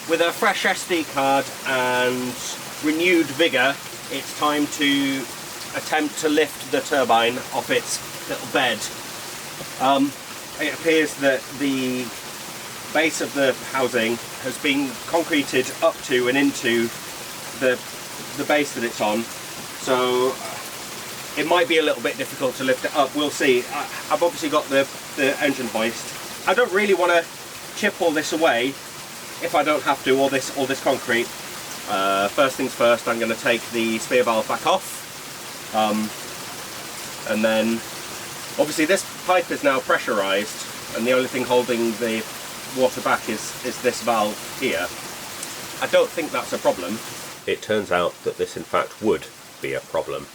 with a fresh SD card and renewed vigour, it's time to attempt to lift the turbine off its little bed. It appears that the base of the housing has been concreted up to and into the base that it's on, so it might be a little bit difficult to lift it up. We'll see. I've obviously got the engine hoist. I don't really want to chip all this away if I don't have to, all this concrete. First things first, I'm going to take the spear valve back off, and then obviously this pipe is now pressurised, and the only thing holding the water back is this valve here. I don't think that's a problem. It turns out that this in fact would be a problem.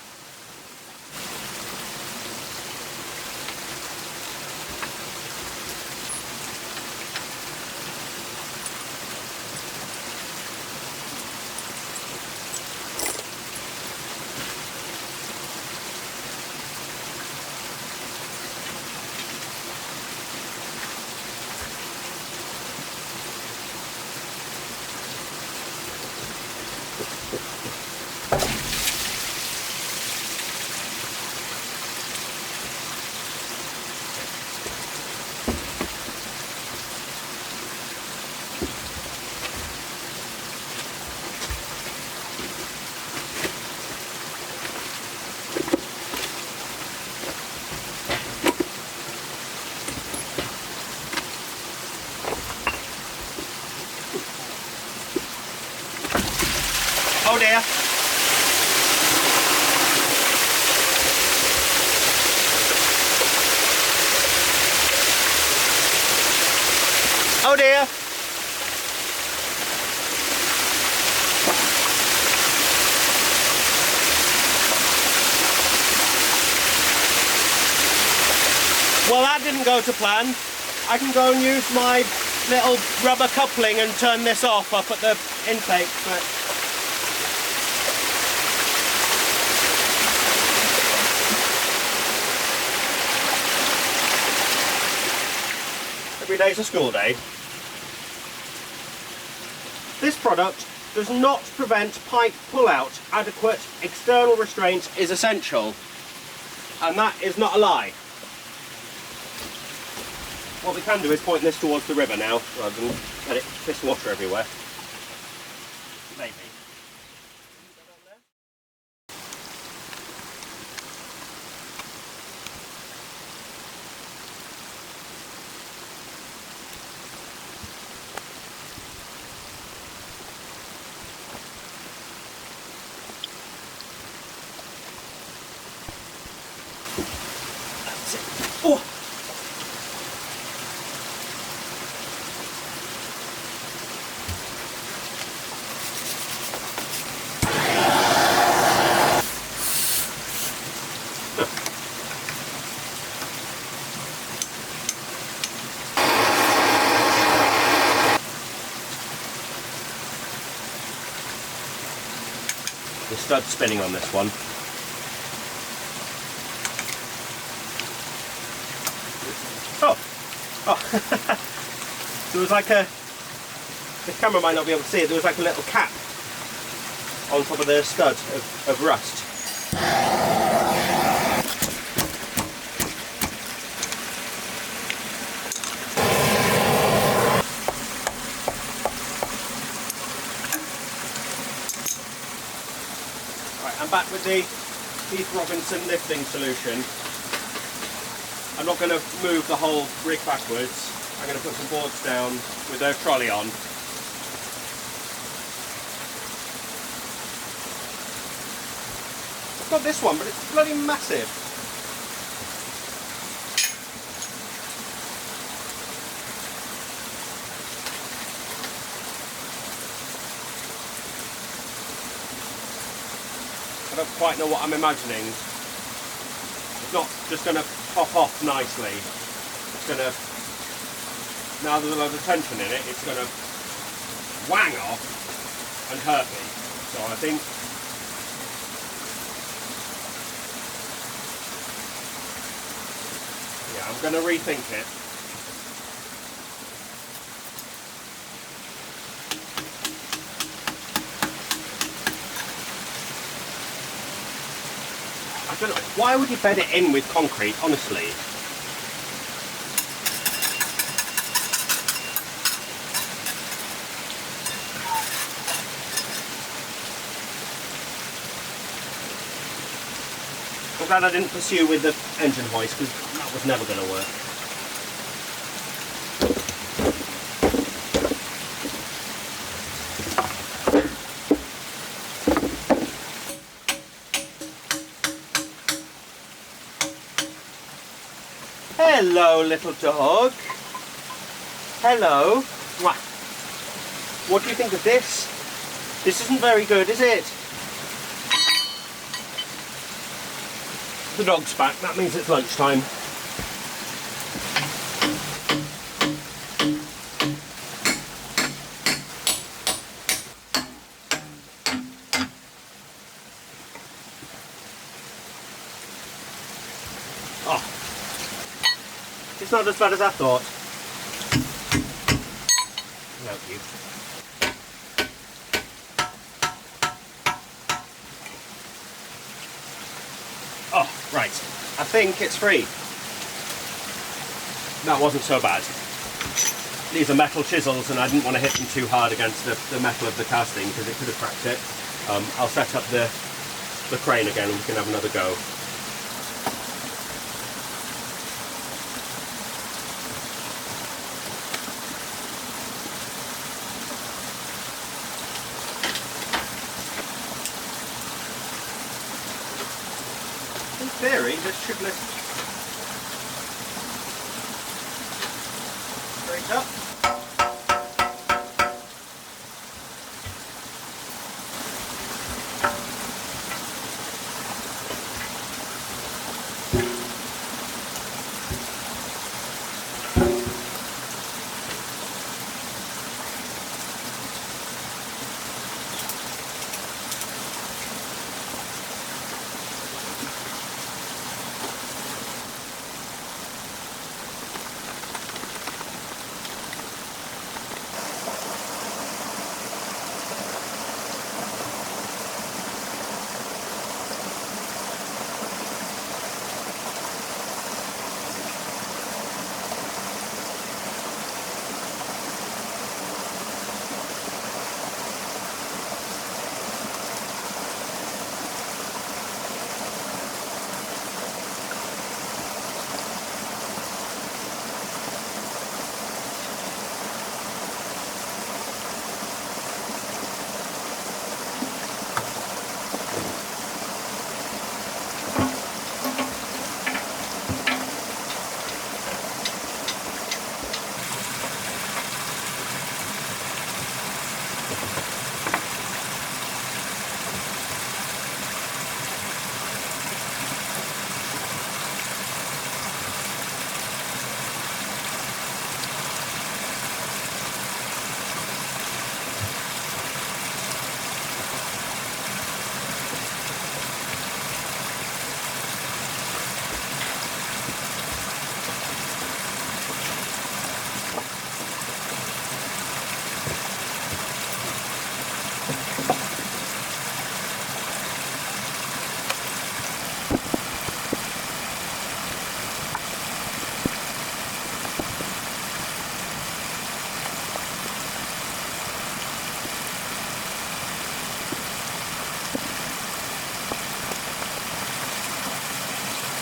Oh dear. Oh dear. Well, that didn't go to plan. I can go and use my little rubber coupling and turn this off up at the intake, but every day's a school day. This product does not prevent pipe pull-out. Adequate external restraint is essential, and that is not a lie. What we can do is point this towards the river now, rather than let it piss water everywhere. Maybe. That's it. Oh! The stud's spinning on this one. Oh! Oh! There was like a... The camera might not be able to see it, there was like a little cap on top of the stud of rust. I'm back with the Keith Robinson lifting solution. I'm not going to move the whole rig backwards. I'm going to put some boards down with their trolley on. I've got this one, but it's bloody massive. I don't quite know what I'm imagining. It's not just going to pop off nicely. It's going to, now there's a load of tension in it, it's going to wang off and hurt me. So I think yeah, I'm going to rethink it. don't know, why would you bed it in with concrete, honestly? I'm glad I didn't pursue with the engine hoist, because that was never going to work. Hello, little dog. Hello. What do you think of this? This isn't very good, is it? The dog's back. That means it's lunchtime. Oh. It's not as bad as I thought. No, you. Oh, right. I think it's free. That wasn't so bad. These are metal chisels and I didn't want to hit them too hard against the metal of the casting because it could have cracked it. I'll set up the crane again and we can have another go. In theory, this should lift straight up.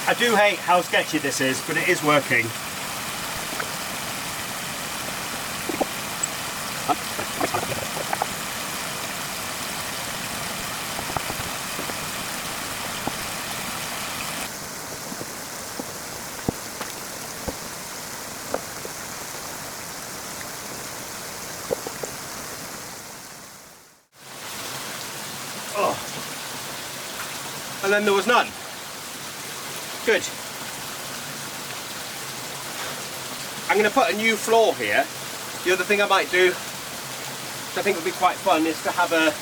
I do hate how sketchy this is, but it is working. Oh. And then there was none. Good. I'm going to put a new floor here. The other thing I might do, which I think would be quite fun, is to have a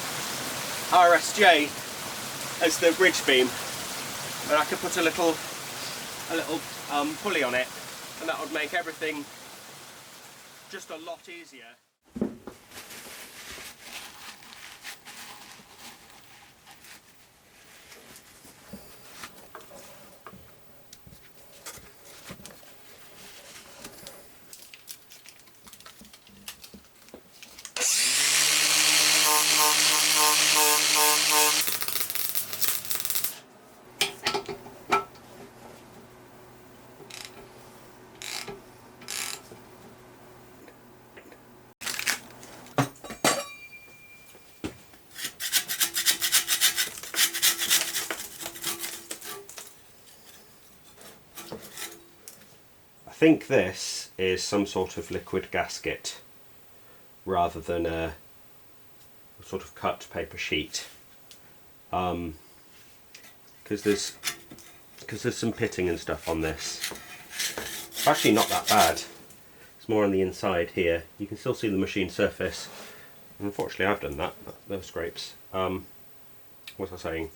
RSJ as the bridge beam, and I could put a little pulley on it, and that would make everything just a lot easier. think this is some sort of liquid gasket rather than a sort of cut paper sheet, because there's some pitting and stuff on this. It's actually not that bad. It's more on the inside here. You can still see the machine surface. Unfortunately, I've done that. Those scrapes. What was I saying?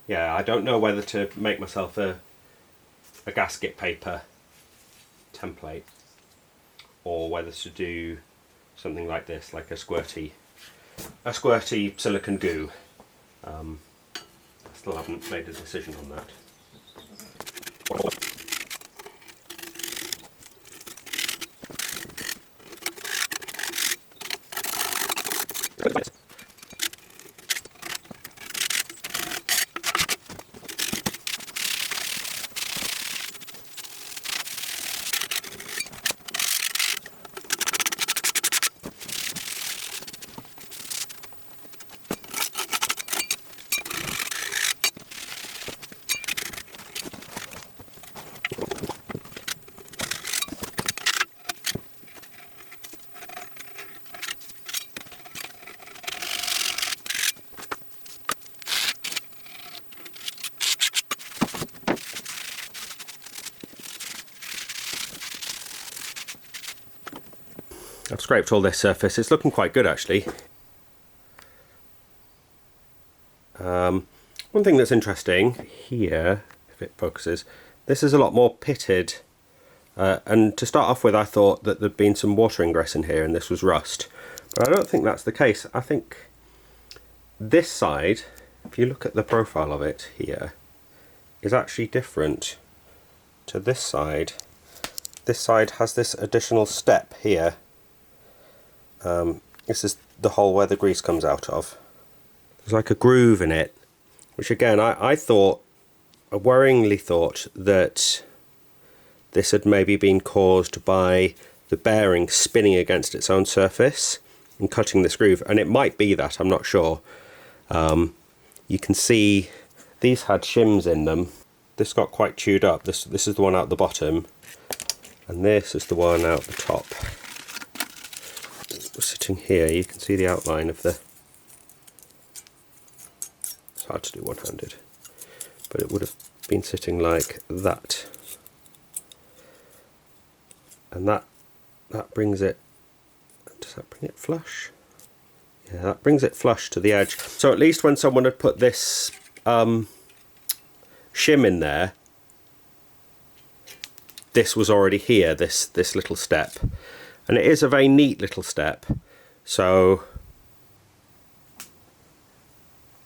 Yeah, I don't know whether to make myself a gasket paper template or whether to do something like this, like a squirty silicone goo. I still haven't made a decision on that. I've scraped all this surface. It's looking quite good actually. One thing that's interesting here, if it focuses, this is a lot more pitted. And to start off with, I thought that there'd been some water ingress in here and this was rust. But I don't think that's the case. I think this side, if you look at the profile of it here, is actually different to this side. This side has this additional step here. This is the hole where the grease comes out of. There's like a groove in it, which again I worryingly thought that this had maybe been caused by the bearing spinning against its own surface and cutting this groove, and it might be that, I'm not sure. You can see these had shims in them. This got quite chewed up. This is the one out the bottom, and this is the one out the top. Sitting here, you can see the outline of the... It's hard to do one-handed, but it would have been sitting like that. And that brings it... Does that bring it flush? Yeah, that brings it flush to the edge. So at least when someone had put this shim in there, this was already here, this little step. And it is a very neat little step, so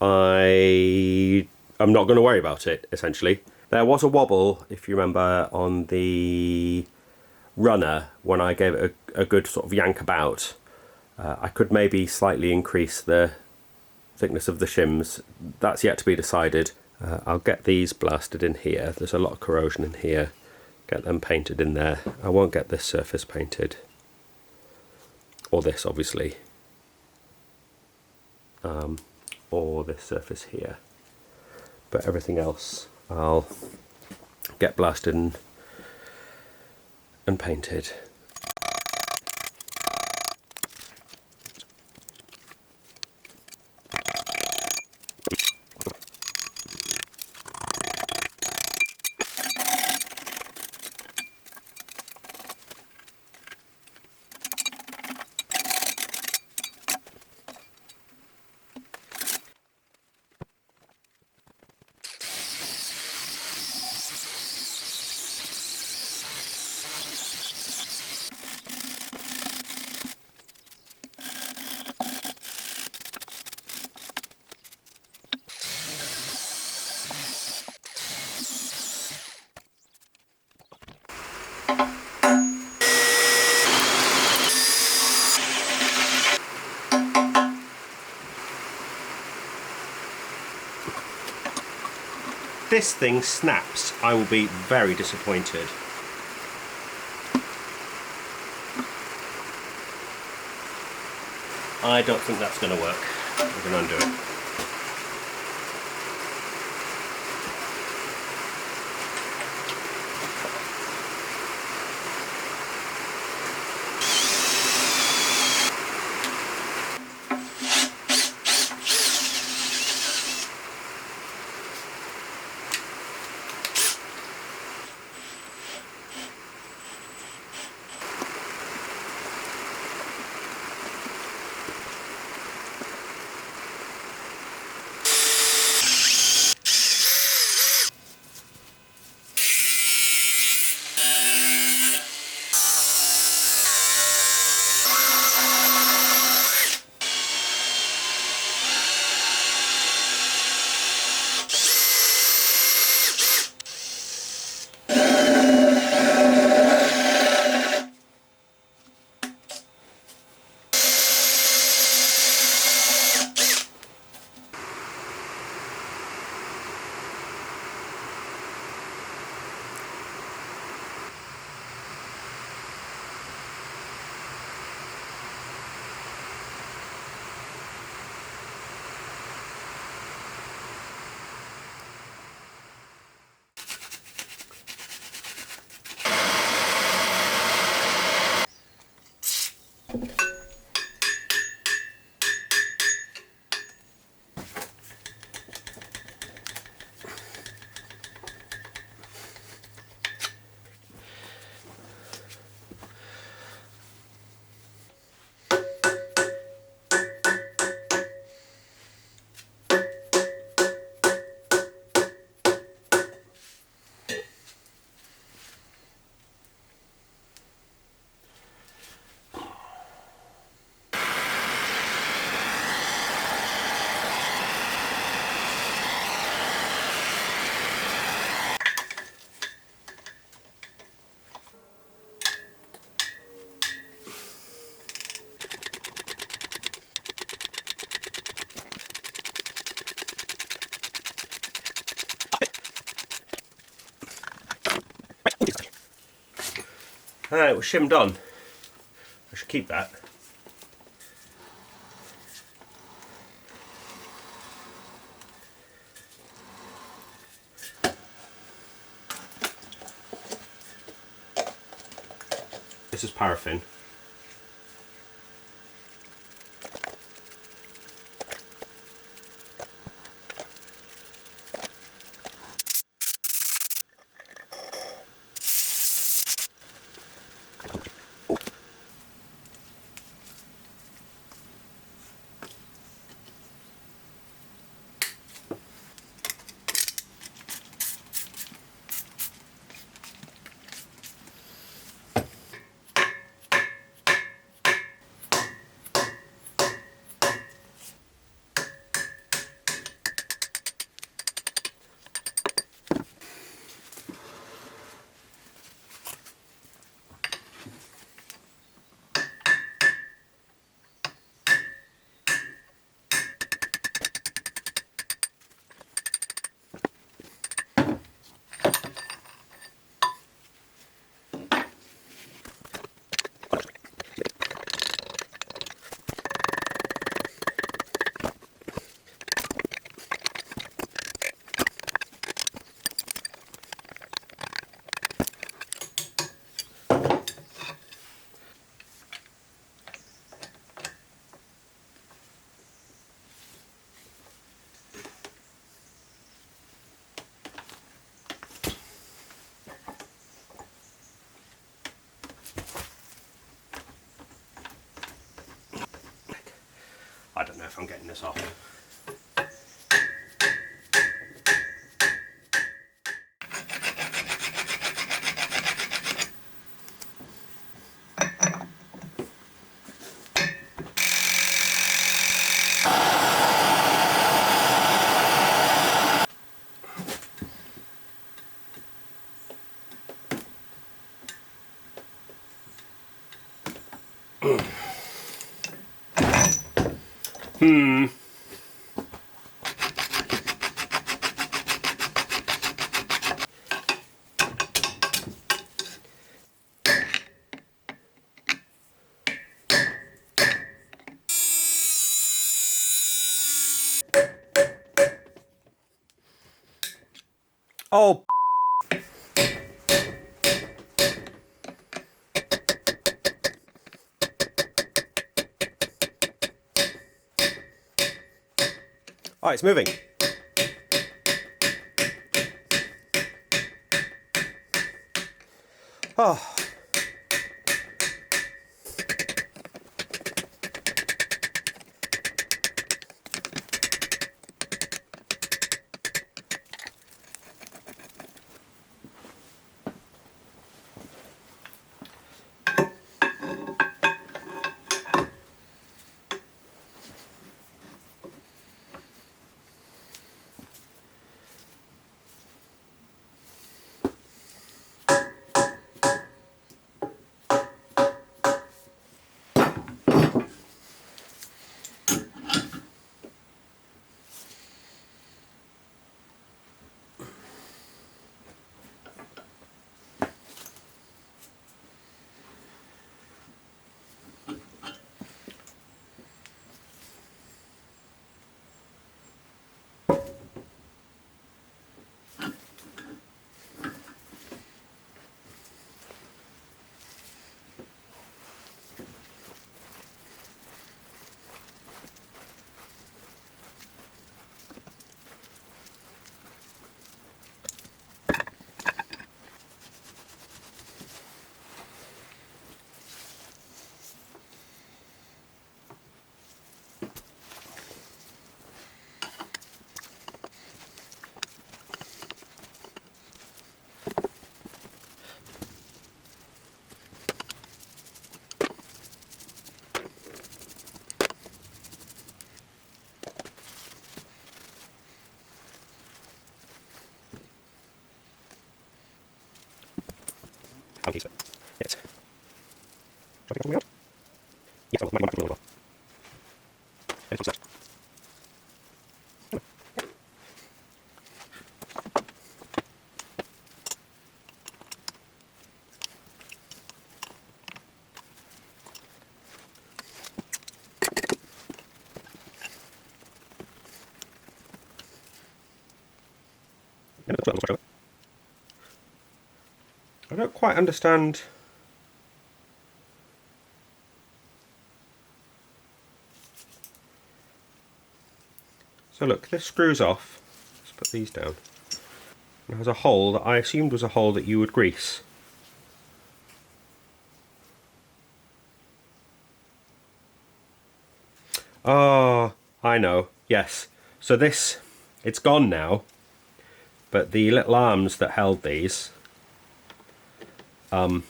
I'm not going to worry about it, essentially. There was a wobble, if you remember, on the runner when I gave it a good sort of yank about. I could maybe slightly increase the thickness of the shims. That's yet to be decided. I'll get these blasted in here. There's a lot of corrosion in here. Get them painted in there. I won't get this surface painted. Or this, obviously, or this surface here, but everything else I'll get blasted and painted. This thing snaps, I will be very disappointed. I don't think that's going to work. I'm going to undo it. It was shimmed on. I should keep that. This is paraffin. I don't know if I'm getting this off. Oh, oh, it's moving. Oh. Okay, so yes. Shall we go out? Yes, my back to the and it's I don't quite understand. So look, this screws off. Let's put these down. It has a hole that I assumed was a hole that you would grease. Oh, I know, yes. So this, it's gone now, but the little arms that held these, they're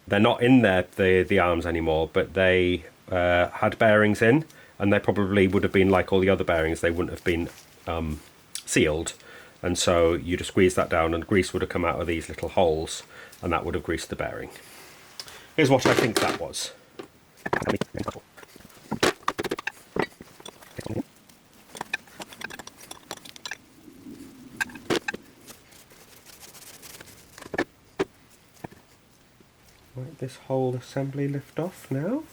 not in there, the arms anymore, but they had bearings in, and they probably would have been like all the other bearings, they wouldn't have been sealed. And so you just squeeze that down and grease would have come out of these little holes, and that would have greased the bearing. Here's what I think that was. Right, this whole assembly lift off now.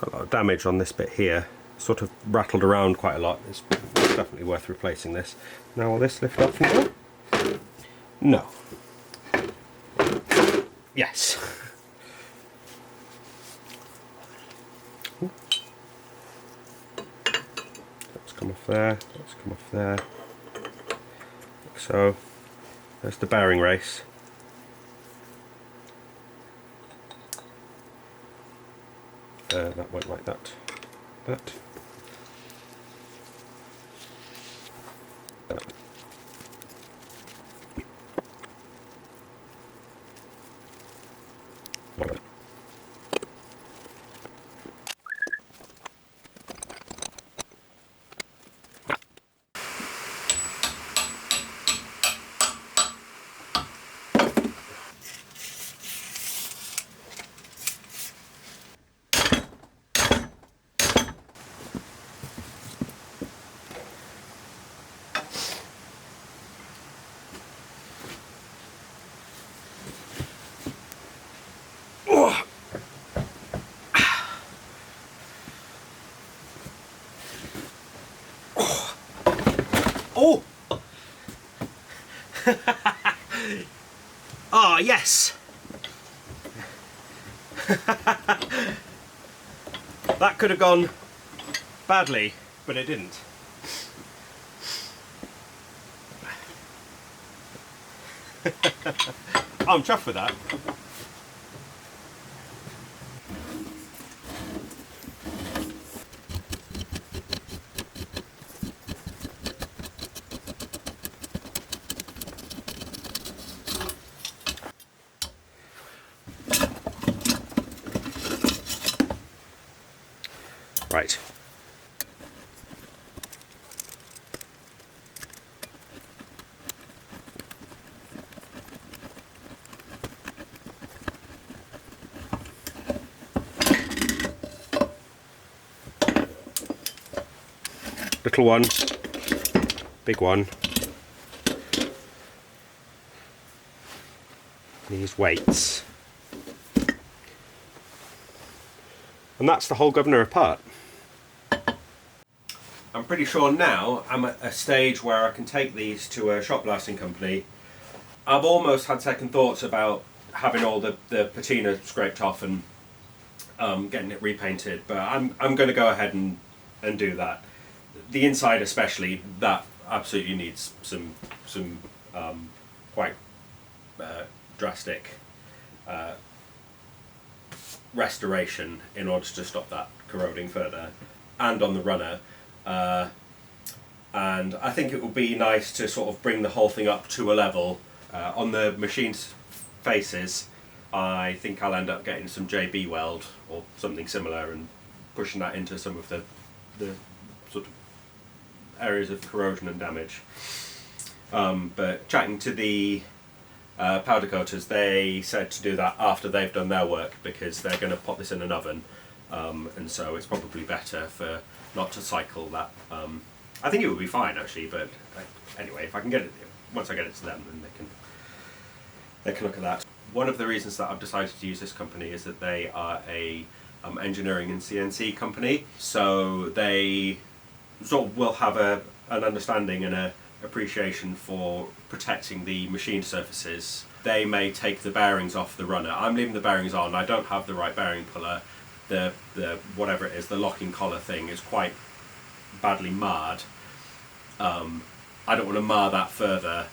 Got a lot of damage on this bit here, sort of rattled around quite a lot. It's definitely worth replacing this. Now will this lift off now? No. Yes. Let's come off there, let's come off there. So there's the bearing race. That went like that. That. That. Oh! Ah, yes! That could have gone badly, but it didn't. I'm chuffed with that. Right. Little one, big one. These weights. And that's the whole governor apart. I'm pretty sure now I'm at a stage where I can take these to a shop blasting company. I've almost had second thoughts about having all the patina scraped off and getting it repainted, but I'm going to go ahead and do that. The inside especially, that absolutely needs some quite drastic restoration in order to stop that corroding further, and on the runner. And I think it would be nice to sort of bring the whole thing up to a level. On the machine's faces, I think I'll end up getting some JB weld or something similar and pushing that into some of the sort of areas of corrosion and damage. But chatting to the powder coaters, they said to do that after they've done their work, because they're going to pop this in an oven, and so it's probably better for not to cycle that. I think it would be fine actually, but anyway, if I can get it, once I get it to them, then they can look at that. One of the reasons that I've decided to use this company is that they are a engineering and CNC company, so they sort of will have an understanding and a appreciation for protecting the machined surfaces. They may take the bearings off the runner. I'm leaving the bearings on. I don't have the right bearing puller. The whatever it is, the locking collar thing is quite badly marred. I don't want to mar that further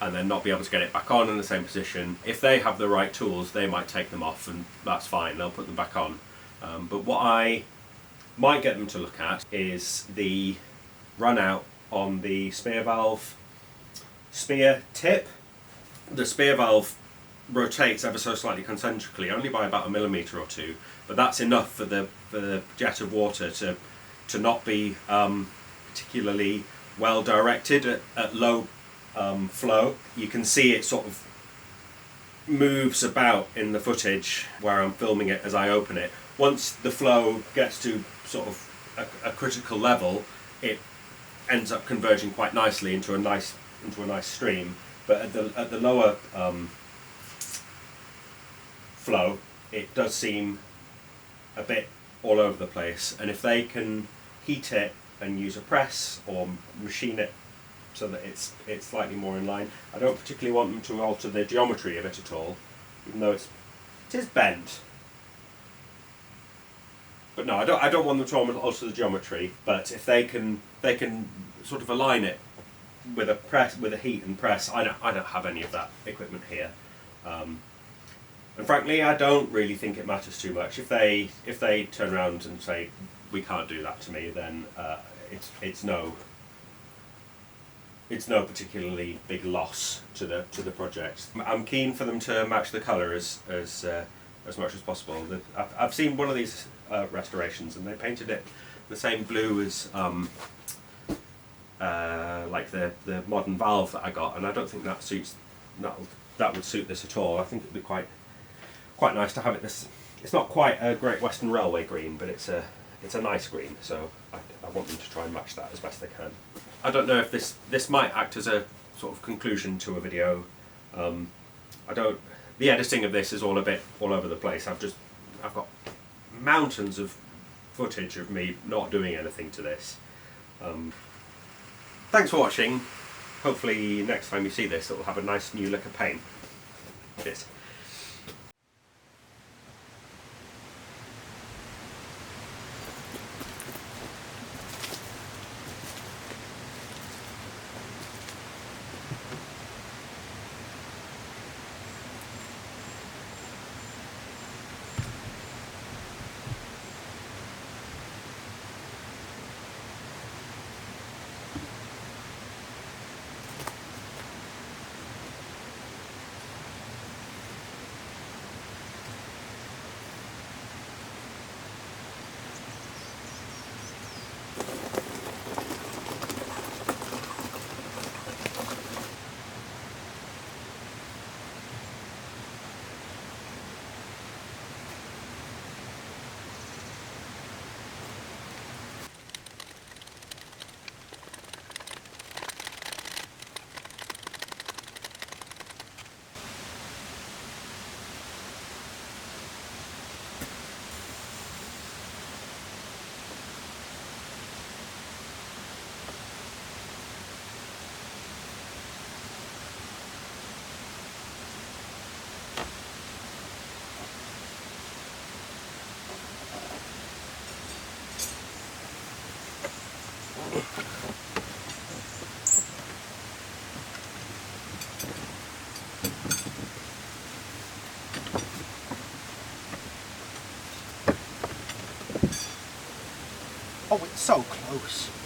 and then not be able to get it back on in the same position. If they have the right tools, they might take them off, and that's fine, they'll put them back on. But what I might get them to look at is the run out on the spear valve spear tip. The spear valve rotates ever so slightly concentrically, only by about 1 millimetre or 2, but that's enough for the jet of water to not be particularly well directed at low flow. You can see it sort of moves about in the footage where I'm filming it as I open it. Once the flow gets to sort of a critical level, it ends up converging quite nicely into a nice stream. But at the lower flow, it does seem a bit all over the place. And if they can heat it and use a press or machine it so that it's slightly more in line. I don't particularly want them to alter the geometry of it at all, even though it is bent. But no, I don't want them to alter the geometry. But if they can sort of align it with a press, with a heat and press. I don't have any of that equipment here. And frankly, I don't really think it matters too much. If they turn around and say we can't do that to me, then it's no particularly big loss to the project. I'm keen for them to match the colour as much as possible. I've seen one of these restorations, and they painted it the same blue as like the modern valve that I got, and I don't think that would suit this at all. I think it'd be quite nice to have it this. It's not quite a Great Western Railway green, but it's a nice green, so I want them to try and match that as best they can. I don't know if this might act as a sort of conclusion to a video. The editing of this is all a bit all over the place. I've got mountains of footage of me not doing anything to this. Thanks for watching. Hopefully next time you see this it will have a nice new lick of paint. Cheers. Oh, it's so close.